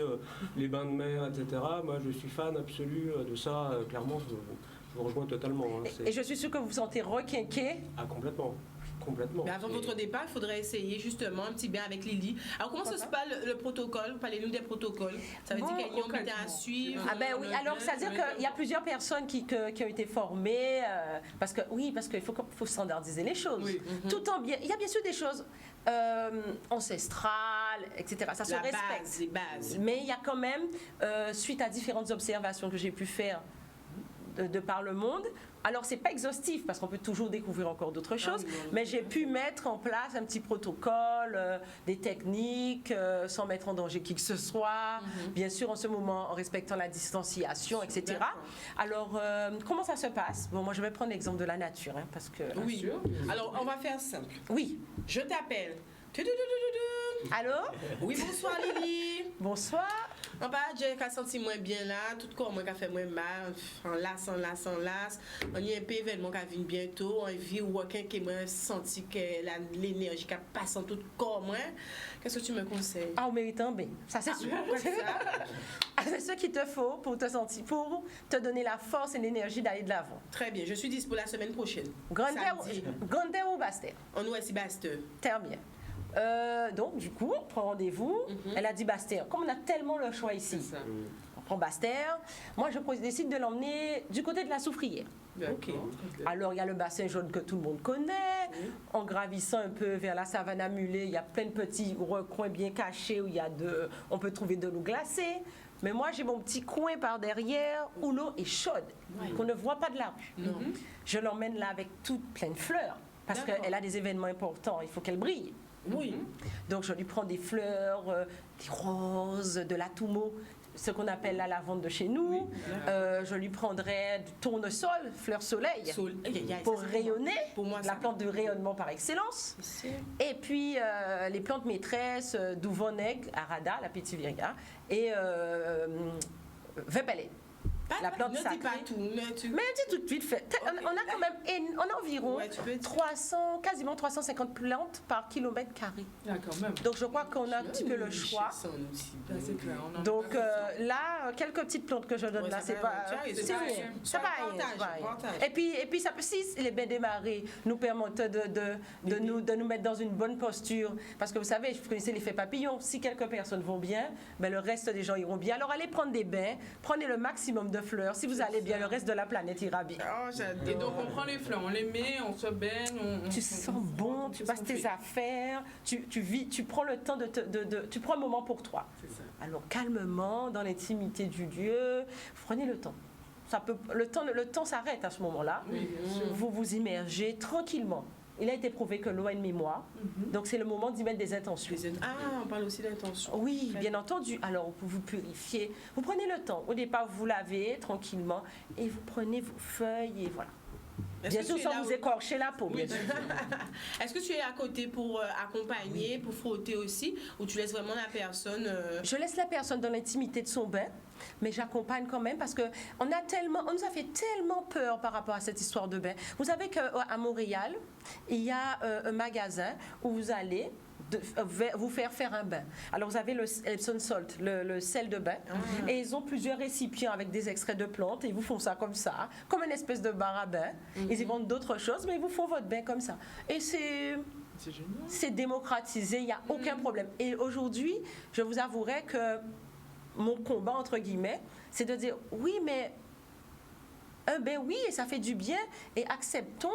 les bains de mer, etc. Moi, je suis fan absolu de ça. Clairement, je vous rejoins totalement. Hein. Et je suis sûre que vous vous sentez requinqué. Ah, complètement. Complètement. Mais avant votre départ, il faudrait essayer justement un petit bain avec Lily. Alors, comment ça se passe le protocole? Parlez-nous des protocoles. Ça veut Bon, dire qu'il y a une unité à concrètement. suivre. Ah ben oui, alors c'est-à-dire qu'il y a plusieurs personnes qui ont été formées, parce qu'il faut standardiser les choses. Oui. Tout en bien, il y a bien sûr des choses ancestrales, etc. Ça se La respecte. base, les bases. Mais il y a quand même, suite à différentes observations que j'ai pu faire de par le monde, alors c'est pas exhaustif parce qu'on peut toujours découvrir encore d'autres choses, mais j'ai pu mettre en place un petit protocole, des techniques, sans mettre en danger qui que ce soit, bien sûr en ce moment en respectant la distanciation, etc. D'accord. Alors comment ça se passe? Bon, moi je vais prendre l'exemple de la nature, hein, parce que Oui. Alors, on va faire simple. oui. Je t'appelle. Tudududududun. Allô? Oui, bonsoir Lily. Bonsoir. On va j'ai qu'à sentir moins bien là, tout corps moi qu'a fait moins mal, en las. On y a un peu événement qui vient bientôt, on vit ou quelqu'un qui m'a senti que l'énergie qui passe en tout corps moi. Qu'est-ce que tu me conseilles? Ah, on mérite un bain, ça c'est sûr. C'est ce qu'il te faut pour te sentir, pour te donner la force et l'énergie d'aller de l'avant. Très bien, je suis dispo la semaine prochaine. Grande Samedi. ou Bastère? On nous est Basteux. Très bien. Donc, du coup, on prend rendez-vous. Elle a dit Bastère. Comme on a tellement le choix ici, C'est ça. on prend Bastère. Moi, je décide de l'emmener du côté de la Soufrière. Ok. Alors, il y a le bassin jaune que tout le monde connaît. En gravissant un peu vers la savane à mulets, il y a plein de petits recoins bien cachés où on peut trouver de l'eau glacée. Mais moi, j'ai mon petit coin par derrière où l'eau est chaude, qu'on ne voit pas de la rue. Non. Je l'emmène là avec toutes plein de fleurs, parce D'accord. qu'elle a des événements importants, il faut qu'elle brille. Oui. Donc, je lui prends des fleurs, des roses, de la toumo, ce qu'on appelle la lavande de chez nous. Je lui prendrai du tournesol, fleur soleil, pour rayonner, Pour moi, la ça. plante de rayonnement par excellence. Et puis, les plantes maîtresses, Douvoneg, Arada, la petite virga, et Vepele. La plante ne dis sacrée. pas tout. Mais tu... Mais dis tout de suite, on a quand même on a environ Ouais, tu peux dire. 300, quasiment 350 plantes par kilomètre carré. Ah, quand même. Donc je crois qu'on a un petit peu le choix. Ah, c'est clair. on en a Donc pas besoin. là, quelques petites plantes que je donne Ouais, là, ça c'est va, pas, tu vois, c'est ça va, rien. ça Ça va, va rien, partage, ça va rien. partage. Et puis ça peut, si les bains démarrés nous permettent de nous mettre dans une bonne posture, parce que vous savez, vous connaissez l'effet papillon. Si quelques personnes vont bien, ben le reste des gens iront bien. Alors allez prendre des bains, prenez le maximum de fleurs. Si vous allez bien, le reste de la planète ira bien. Oh, j'adore. Et donc on prend les fleurs, on les met, on se baigne, Tu sens bon, tu passes tes affaires, tu vis, tu prends le temps tu prends un moment pour toi. C'est ça. Alors calmement, dans l'intimité du lieu, prenez le temps. Le temps s'arrête à ce moment-là. Oui, bien sûr. Vous vous immergez tranquillement. Il a été prouvé que l'eau a une mémoire, donc c'est le moment d'y mettre des intentions. Ah, on parle aussi d'intention. Oui, Très bien entendu. Alors, vous vous purifiez. Vous prenez le temps. Au départ, vous lavez tranquillement et vous prenez vos feuilles et voilà. Est-ce Bien que sûr, tu es sans là vous où- écorcher la peau, bien sûr. Est-ce que tu es à côté pour accompagner, pour frotter aussi, ou tu laisses vraiment la personne Je laisse la personne dans l'intimité de son bain. mais j'accompagne quand même parce que on nous a fait tellement peur par rapport à cette histoire de bain. Vous savez qu'à Montréal, il y a un magasin où vous allez vous faire un bain. Alors vous avez le Epsom salt, le sel de bain, et ils ont plusieurs récipients avec des extraits de plantes et ils vous font ça comme ça, comme une espèce de bar à bain. Ils y vendent d'autres choses, mais ils vous font votre bain comme ça. Et c'est démocratisé, il n'y a aucun problème. Et aujourd'hui, je vous avouerai que mon combat, entre guillemets, c'est de dire oui, mais un bain, oui, et ça fait du bien, et acceptons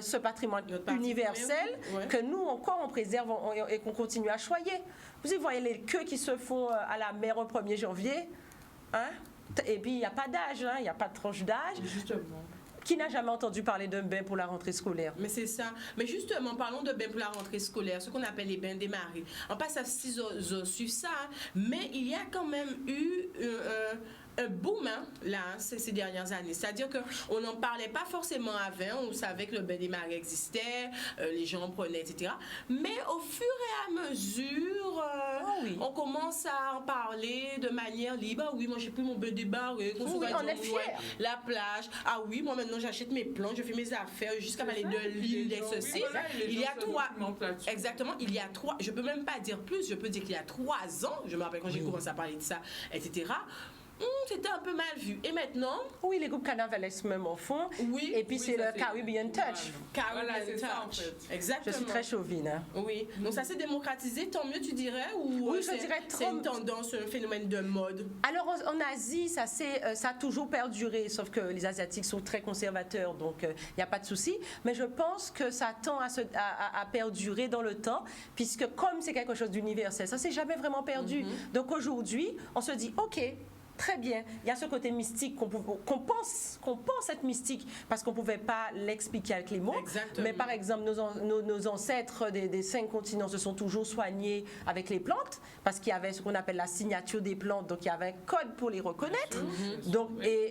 ce patrimoine universel que nous encore on préserve et qu'on continue à choyer. Vous voyez les queues qui se font à la mer au 1er janvier, hein? Et puis il n'y a pas d'âge, hein? Il n'y a pas de tranche d'âge. Justement. Qui n'a jamais entendu parler d'un bain pour la rentrée scolaire? Mais c'est ça. Mais justement, parlons de bains pour la rentrée scolaire, ce qu'on appelle les bains des marées. On passe à 6 heures sur ça, mais il y a quand même eu un boom là, ces dernières années. C'est-à-dire qu'on n'en parlait pas forcément avant, on savait que le bain des marées existait, les gens en prenaient, etc. Mais au fur et à mesure, on commence à en parler de manière libre. Ah oui, moi j'ai pris mon bain des marées, on est fiers. La plage. Ah oui, moi maintenant j'achète mes plantes, je fais mes affaires jusqu'à parler de l'île des ceci. Il y a 3. Exactement, il y a 3. Je peux même pas dire plus, je peux dire qu'il y a 3 ans, je me rappelle quand j'ai commencé à parler de ça, etc. C'était un peu mal vu. Et maintenant? Oui, les groupes carnavalesques même en font. Oui. Et puis c'est le Caribbean Touch. Caribbean Touch. Ça, en fait. Exactement. Je suis très chauvine. Hein. Oui. Donc ça s'est démocratisé, tant mieux tu dirais? Ou oui, je dirais c'est une tendance, un phénomène de mode? Alors en Asie, ça a toujours perduré, sauf que les Asiatiques sont très conservateurs, donc il n'y a pas de souci. Mais je pense que ça tend à perdurer dans le temps, puisque comme c'est quelque chose d'universel, ça ne s'est jamais vraiment perdu. Donc aujourd'hui, on se dit, OK, très bien. Il y a ce côté mystique qu'on pense être mystique parce qu'on ne pouvait pas l'expliquer avec les mots. Exactement. Mais par exemple, nos ancêtres des 5 continents se sont toujours soignés avec les plantes parce qu'il y avait ce qu'on appelle la signature des plantes. Donc, il y avait un code pour les reconnaître. Donc,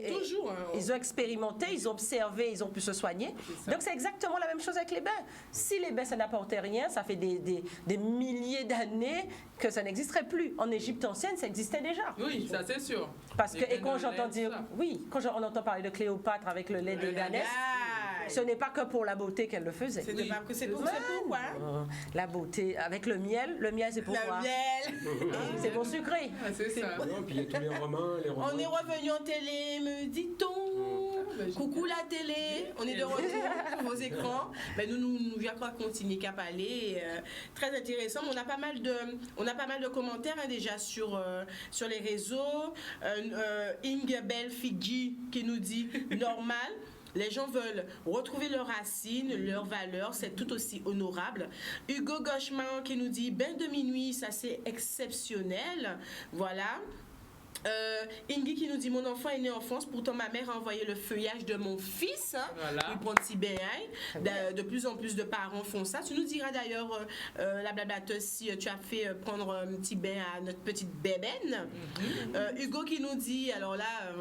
toujours, ils ont expérimenté, ils ont observé, ils ont pu se soigner. Donc, c'est exactement la même chose avec les bains. Si les bains, ça n'apportait rien, ça fait des milliers d'années que ça n'existerait plus. En Égypte ancienne, ça existait déjà. Oui, ça c'est sûr. Parce que, et quand j'entends dire, quand on entend parler de Cléopâtre avec le lait de Ganès, ce n'est pas que pour la beauté qu'elle le faisait. C'est pour quoi? La beauté, avec le miel c'est pour quoi? Le miel. C'est pour sucrer. Ah, c'est ça. Non, puis il y a tous les Romains. On est revenu en télé, me dit-on. Coucou la télé, on est de retour sur vos écrans. Ben nous je crois continuer qu'à parler. Très intéressant. On a pas mal de commentaires déjà sur les réseaux. Inge Belfigi qui nous dit normal. Les gens veulent retrouver leurs racines, leurs valeurs, c'est tout aussi honorable. Hugo Gauchemin qui nous dit bain de minuit, ça c'est exceptionnel. Voilà. Ingi qui nous dit mon enfant est né en France, pourtant ma mère a envoyé le feuillage de mon fils. Voilà. Il prend petit bain. De plus en plus de parents font ça. Tu nous diras d'ailleurs, la blablateuse, si tu as fait prendre un petit bain à notre petite bébène. Hugo qui nous dit, alors là,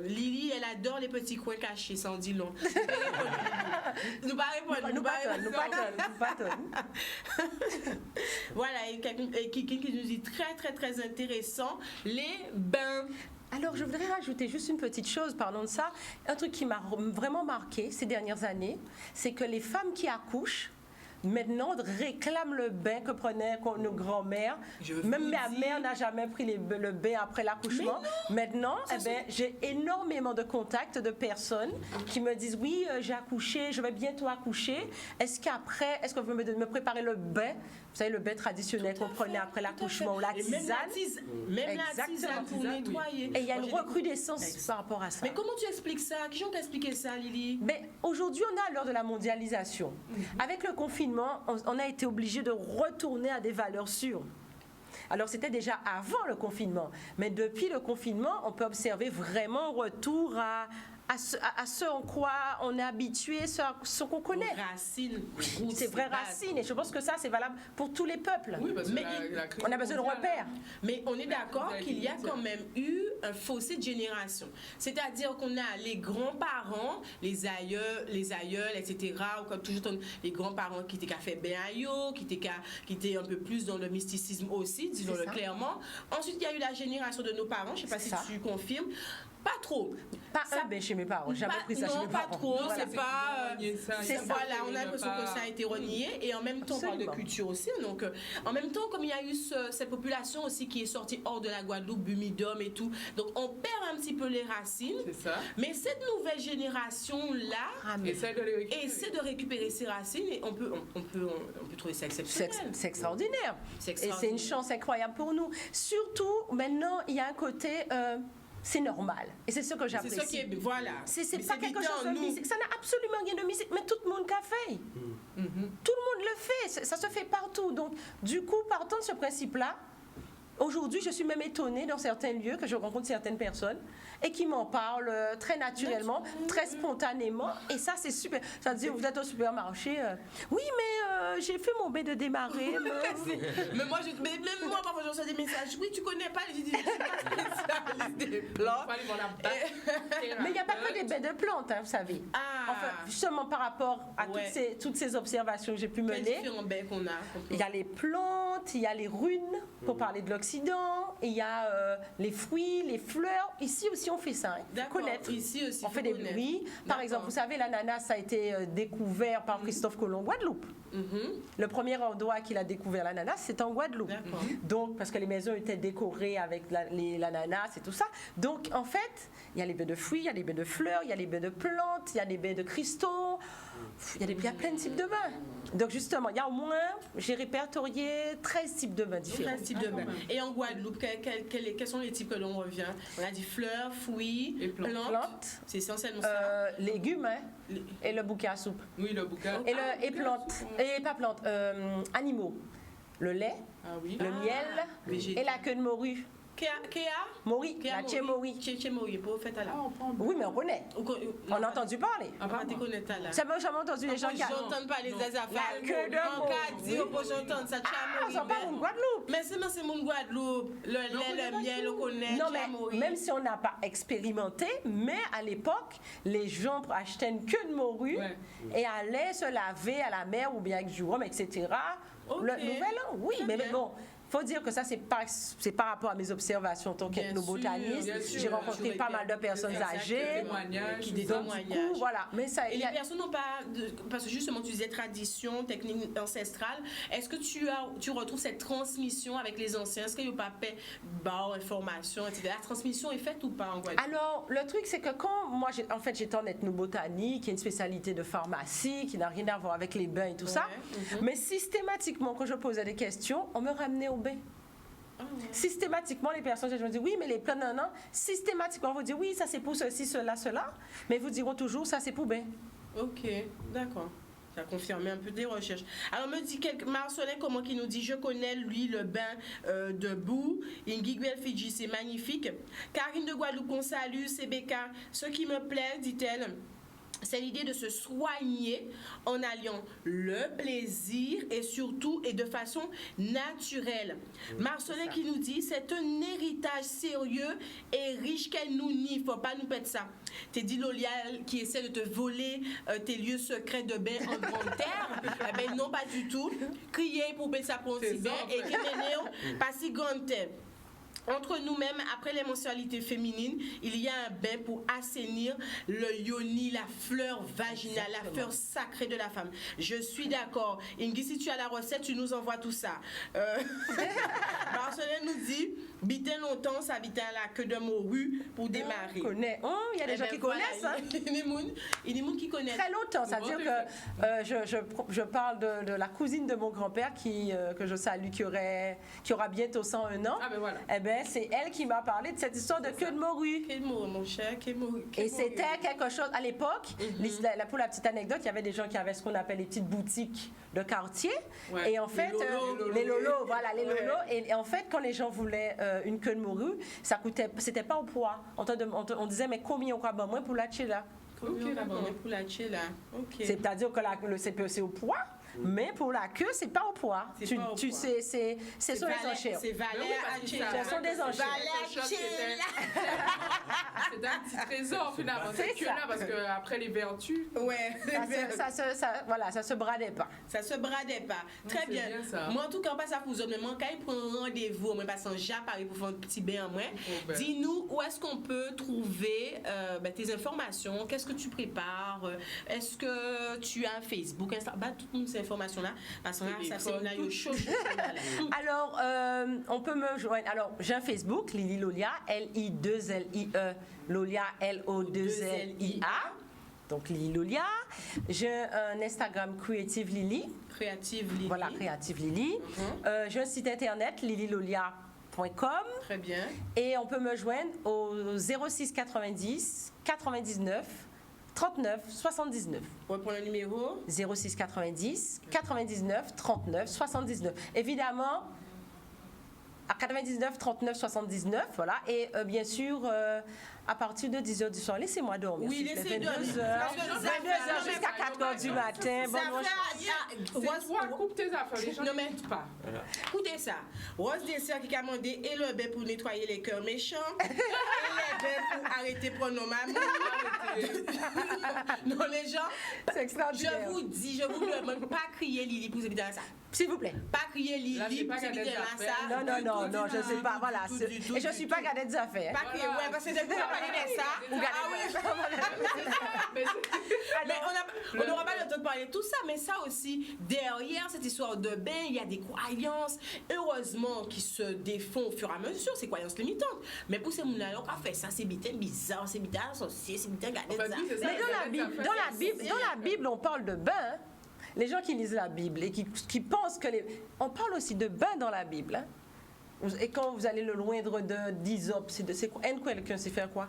Lily, elle adore les petits coins cachés, ça en dit long. Nous pas répondre. Nous pas. Voilà, et Kiki qui nous dit très très très intéressant, les bains. Alors, je voudrais rajouter juste une petite chose, parlons de ça. Un truc qui m'a vraiment marqué ces dernières années, c'est que les femmes qui accouchent, maintenant, réclament le bain que prenaient nos grands-mères. Même ma mère n'a jamais pris le bain après l'accouchement. Maintenant, j'ai énormément de contacts de personnes qui me disent, oui, j'ai accouché, je vais bientôt accoucher. Est-ce que vous pouvez me préparer le bain? Vous savez, le bain traditionnel qu'on prenait après l'accouchement ou la tisane. Même la tisane pour nettoyer. Et il y a une recrudescence par rapport à ça. Mais comment tu expliques ça? Qui ont expliqué ça, Lily? Aujourd'hui, on est à l'heure de la mondialisation. Avec le confinement, on a été obligé de retourner à des valeurs sûres. Alors, c'était déjà avant le confinement. Mais depuis le confinement, on peut observer vraiment un retour à ce en quoi on est habitué, ce qu'on connaît. Racines. C'est vraies racines et je pense que ça c'est valable pour tous les peuples. Oui, parce que Mais on a besoin de repères. Mais on est d'accord vous avez qu'il y a dit, quand même eu un fossé de génération. C'est-à-dire qu'on a les grands-parents, les aïeuls, etc. Ou comme toujours les grands-parents qui étaient qu'à faire Béayo, qui étaient un peu plus dans le mysticisme aussi, disons-le ça. clairement. Ensuite, il y a eu la génération de nos parents, je ne sais pas C'est si ça. tu confirmes. Pas trop. Pas Ça- un bain chez mes parents, jamais pris ça chez non, mes pas parents. trop, Voilà. c'est pas. C'est ça. Voilà, on a l'impression que ça a été renié et en même temps on parle de Absolument. culture aussi. Donc, en même temps, comme il y a eu cette population aussi qui est sortie hors de la Guadeloupe, Bumidum et tout, donc on perd un petit peu les racines. C'est ça. Mais cette nouvelle génération-là Ah, mais Essaye de les récupérer. essaie de récupérer ses racines et on peut trouver ça c'est exceptionnel. c'est extraordinaire. C'est Et c'est extraordinaire. une chance incroyable pour nous. Surtout, maintenant, il y a un côté, c'est normal. Et c'est ce que C'est j'apprécie. ça qui est. Voilà. C'est Mais pas quelque évident, chose de nous. mystique. Ça n'a absolument rien de mystique, mais tout le monde l'a fait. Tout le monde le fait. Ça se fait partout. Donc, du coup, partant de ce principe-là, aujourd'hui, je suis même étonnée dans certains lieux que je rencontre certaines personnes et qui m'en parlent très naturellement, très spontanément. Et ça, c'est super. Ça veut dire, vous êtes au supermarché. Oui, mais j'ai fait mon bain de démarrer. Mais moi, même moi, parfois, je reçois des messages. Oui, tu connais pas. Je dis, je suis pas spécialiste des plantes. Faut aller voir la base. Mais il n'y a pas que des bains de plantes, hein, vous savez. Ah. Enfin, justement, par rapport à Ouais. toutes ces observations que j'ai pu Quels mener, différents bains qu'on a. il y a les plantes, il y a les runes, pour parler de l'Occident, et il y a les fruits, les fleurs. Ici aussi, on fait ça. Il faut D'accord. connaître. Ici aussi, On faut fait des connaître. bruits. Par D'accord. exemple, vous savez, l'ananas a été découvert par Christophe Colomb en Guadeloupe. Mhm. Le premier endroit qu'il a découvert l'ananas, c'est en Guadeloupe. D'accord. Donc, parce que les maisons étaient décorées avec l'ananas et tout ça. Donc, en fait, il y a les baies de fruits, il y a les baies de fleurs, il y a les baies de plantes, il y a les baies de cristaux. Il y a plein de types de bains. Donc, justement, il y a au moins, j'ai répertorié 13 types de bains différents. 13 types de bains. Et en Guadeloupe, quels sont les types que l'on revient? On a dit fleurs, fruits, Et plantes. Plantes, C'est essentiellement ça. légumes hein, et le bouquet à soupe. Oui, le bouquin. Et plantes. Et pas plantes, animaux. Le lait, Ah oui. le miel végétal. et la queue de morue. Kéa? Mori, la tchémori. Tchémori, pour fait à la. Ah, on prend. Oui, mais on connaît. On a entendu parler. On va te connaître à la. Ça m'a jamais entendu les gens qui J'entends pas les affaires. La queue de En mot. cas de dire, j'entends ça, Ah, Tchémori. ça parle en Guadeloupe. Mais c'est mon Guadeloupe. Le lait, le miel, on connaît. Non, mais Tchémori. même si on n'a pas expérimenté, mais à l'époque, les gens achetaient une queue de morue Ouais. et allaient se laver à la mer ou bien avec du rhum, etc. Ok. Le nouvel an, oui, Très mais bien. bon. Faut dire que ça, c'est par rapport à mes observations en tant Bien qu'ethnobotaniste. sûr, bien sûr. J'ai rencontré pas mal de personnes âgées. Témoignages. Des Donc, du témoignages. coup, voilà. Mais ça, Et il y les a- personnes n'ont pas. Parce que justement, tu disais tradition, technique ancestrale. Est-ce que tu retrouves cette transmission avec les anciens? Est-ce qu'il n'y a pas fait information, etc. La transmission est faite ou pas en Guadeloupe? Alors, le truc, c'est que quand moi, j'étais en ethnobotanie, qui est une spécialité de pharmacie, qui n'a rien à voir avec les bains et tout ça, mais systématiquement, quand je posais des questions, on me ramenait au bain. Systématiquement, les personnes, je me dis oui, mais les plans, non, systématiquement, on vous dit oui, ça c'est pour ceci, cela, cela, mais ils vous diront toujours ça c'est pour bain. Ok, d'accord. Ça a confirmé un peu des recherches. Alors, me dit Marcelin, comment qui nous dit, je connais, lui, le bain de boue. Ingiguel Fidji, c'est magnifique. Karine de Guadeloupe, on salue, CBK. Ce qui me plaît, dit-elle, c'est l'idée de se soigner en alliant le plaisir et surtout et de façon naturelle. Marcelin qui nous dit, c'est un héritage sérieux et riche qu'elle nous nie. Faut pas nous perdre ça. T'es dit Lolial qui essaie de te voler tes lieux secrets de bain en grande terre. Eh ben non, pas du tout. Crier pour baisser sa pour C'est bain ça, et qui pas si grande terre. Entre nous-mêmes, après les mensualités féminines, il y a un bain pour assainir le yoni, la fleur vaginale, la fleur sacrée de la femme. Je suis d'accord. Ingui, si tu as la recette, tu nous envoies tout ça. Marcelin nous dit, biter longtemps, ça biter à la queue de morue pour démarrer. On connaît. Oh, il y a des Eh gens ben qui voilà, connaissent. Hein. Il y a des gens qui connaissent. Très longtemps, c'est-à-dire que je parle de la cousine de mon grand-père que je salue, qui aura bientôt 101 ans. Ah ben voilà. Eh ben, ben, c'est elle qui m'a parlé de cette histoire de queue de morue. Quel mot, mon cher, quel mot. Et c'était quelque chose, à l'époque, pour la petite anecdote, il y avait des gens qui avaient ce qu'on appelle les petites boutiques de quartier. Ouais. Et en fait, les lolos, voilà, les lolos. Et en fait, quand les gens voulaient une queue de morue, ça coûtait, c'était pas au poids. On disait, mais combien on croit, ben, moins pour la là. Ok, d'accord, pour la là. Ok. C'est-à-dire que c'est au poids. Mais pour la queue, c'est pas au poids. C'est pas au poids. C'est sur les enchères. C'est Valère parce que Achille. Ce sont des enchères. C'est un petit trésor finalement. C'est C'est que ça. là parce que après les vertus. Ouais. Ça se bradait pas. Ça se bradait pas. Très c'est bien. bien ça. Moi, en tout cas, pas ça pour vous autres, mais moi, quand il prend un rendez-vous, on passe en Jap Paris pour faire un petit bain en moins. ben. Dis-nous où est-ce qu'on peut trouver tes informations, qu'est-ce que tu prépares, est-ce que tu as Facebook, Instagram, toutes ces informations-là. Parce que là, ça c'est là, il chaud. Alors, on peut me joindre. Alors, j'ai un Facebook, Lili Lolia, L-I-2-L-I-E, Lolia, L-O-2-L-I-A. Donc, Lili Lolia. J'ai un Instagram Creative Lili. Créative Lili. Voilà, Creative Lili. J'ai un site internet, lililolia.com. Très bien. Et on peut me joindre au 06 90 99 39 79. On va prendre le numéro. 06 90 99 39 79. Évidemment, à 99 39 79, voilà. Et bien sûr, à partir de 10h du soir, laissez-moi dormir. Oui, s'il vous plaît. laissez dormir. 22h jusqu'à 4h du matin. Bon, moi, C'est toi, coupe tes affaires. Les gens Non, mais- n'écoutent pas. Écoutez ça. Rose Dessert qui a demandé et le bain pour nettoyer les cœurs méchants et les bains pour arrêter de prendre nos mamans. Non, les gens, c'est extraordinaire. je vous dis, je vous demande pas crier Lili pour éviter ça. S'il vous plaît. Pas crier Là, Lili c'est pour pas éviter Gadette ça. Affaires. Non, je ne sais pas. Voilà. du tout, du tout, Et je ne du suis tout. pas gardée des affaires. Pas crier, ouais, parce que c'est pour parler de ça. Ou Ah oui. Mais on n'aura pas le temps de parler de tout ça, mais ça aussi, derrière cette histoire de bain, il y a des croyances, heureusement, qui se défont au fur et à mesure, ces croyances limitantes. Mais pour ces gens-là, on a fait ça, c'est bizarre, c'est bizarre associé, c'est bizarre gardé En fait, ça. oui, c'est ça. Mais dans la Bible, on parle de bain. Hein. Les gens qui lisent la Bible et qui pensent que on parle aussi de bain dans la Bible. Hein. Et quand vous allez le loindre de d'Hysope, c'est quoi? Quelqu'un sait faire quoi?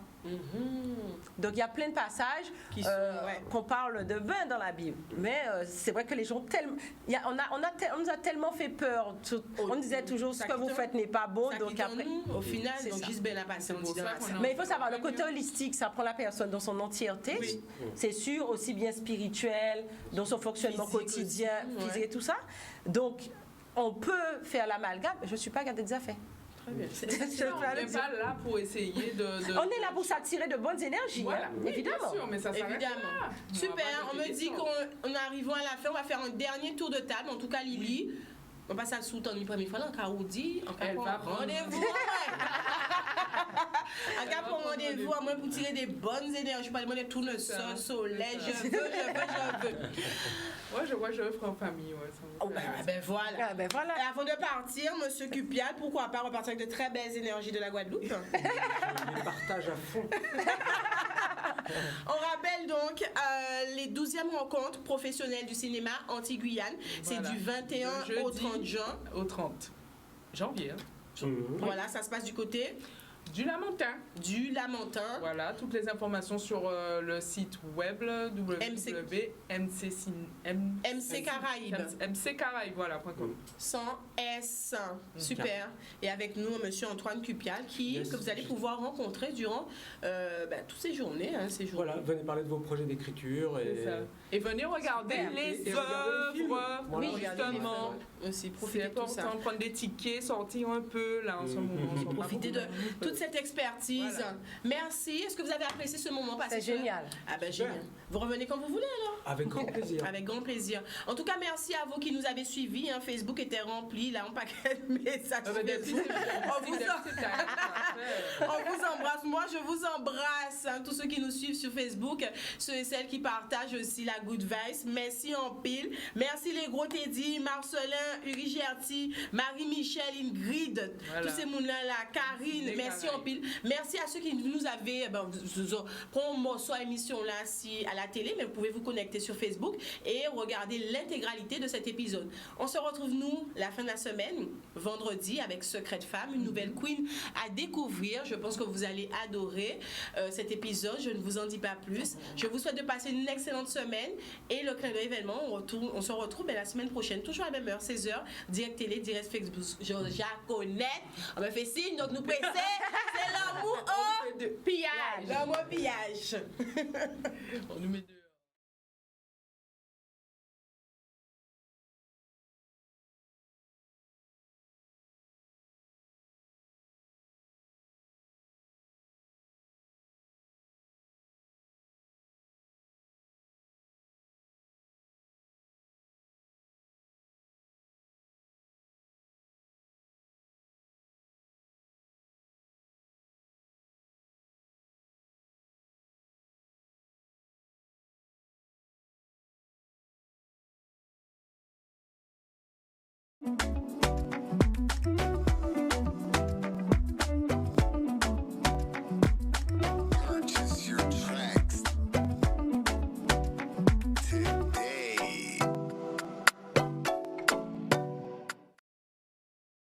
Donc il y a plein de passages Qui sont, ouais. qu'on parle de bain dans la Bible. Mais c'est vrai que les gens tellement, on nous a tellement fait peur. On disait toujours ce que vous faites n'est pas bon. Ça Donc quitte en après, nous, au final, c'est donc ça. juste bien la passer, on dit dans la salle. mais il faut savoir, le côté holistique, ça prend la personne dans son entièreté. Oui. C'est sûr, aussi bien spirituel, dans son fonctionnement Physique quotidien, aussi, physique ouais. et tout ça. Donc, on peut faire l'amalgame. Je ne suis pas gardée des affaires. Très bien. Je On peux n'est le dire. pas là pour essayer de... On est là pour s'attirer de bonnes énergies, Voilà, hein, oui, évidemment. bien sûr, mais ça s'arrête Évidemment. là. Super, on va pas me dit de qu'on arrive à la fin, on va faire un dernier tour de table. En tout cas, Lili, on passe à le sous-temps du premier fois, en cas où dit, en cas Elle pour va prendre- rendez-vous. En cas pour rendez-vous, à moins pour tirer des bonnes énergies, pas demander tout le ça, soleil, c'est je veux. Ouais, je vois, je ferai en famille. Ouais, ça me Oh, fait- ben voilà. Ah, ben voilà. Et avant de partir, Monsieur Cupial, pourquoi pas repartir avec de très belles énergies de la Guadeloupe? Je les partage à fond. On rappelle donc les 12e rencontres professionnelles du cinéma anti-Guyane. C'est Voilà. du 21 Le au jeudi 30 juin. Au 30 janvier. Hein. Voilà, ça se passe du côté Du Lamentin. du Lamentin. Voilà, toutes les informations sur le site web mccaraïbes, voilà, .com. Sans S. Super. Et avec nous, Monsieur Antoine Cupial, Yes. que vous allez pouvoir rencontrer durant toutes ces journées. Ces journées. Voilà, venez parler de vos projets d'écriture C'est ça. et Et venez regarder Super. les Et regarder les films. œuvres, Voilà. justement. Aussi, C'est profitez de tout ça. important, prendre des tickets, sortir un peu, là, en ce moment. Profitez de toute cette expertise. Voilà. Merci. Est-ce que vous avez apprécié ce moment passé? C'est génial. Ah ben Super. génial. Vous revenez quand vous voulez alors. avec grand plaisir. Avec grand plaisir. En tout cas, merci à vous qui nous avez suivis. Hein. Facebook était rempli, là, on paquet de messages. On vous embrasse. Moi, je vous embrasse. Hein, tous ceux qui nous suivent sur Facebook, ceux et celles qui partagent aussi la Good Vice. Merci en pile. Merci les gros Teddy, Marcelin, Uri Gerti, Marie-Michel, Ingrid, Voilà. tous ces mouns-là, Karine. Les Merci Merci en pile. Merci à ceux qui nous avaient prend un morceau à l'émission là si, à la télé, mais vous pouvez vous connecter sur Facebook et regarder l'intégralité de cet épisode. On se retrouve nous la fin de la semaine, vendredi, avec Secret de Femme, une nouvelle queen à découvrir. Je pense que vous allez adorer cet épisode. Je ne vous en dis pas plus. Je vous souhaite de passer une excellente semaine et le clin d'œil événement, on se retrouve la semaine prochaine, toujours à la même heure, 16h, direct télé, direct Facebook. Je connais. On me fait signe, donc nous pressés. C'est l'amour au pillage. L'amour au pillage. On nous met dehors.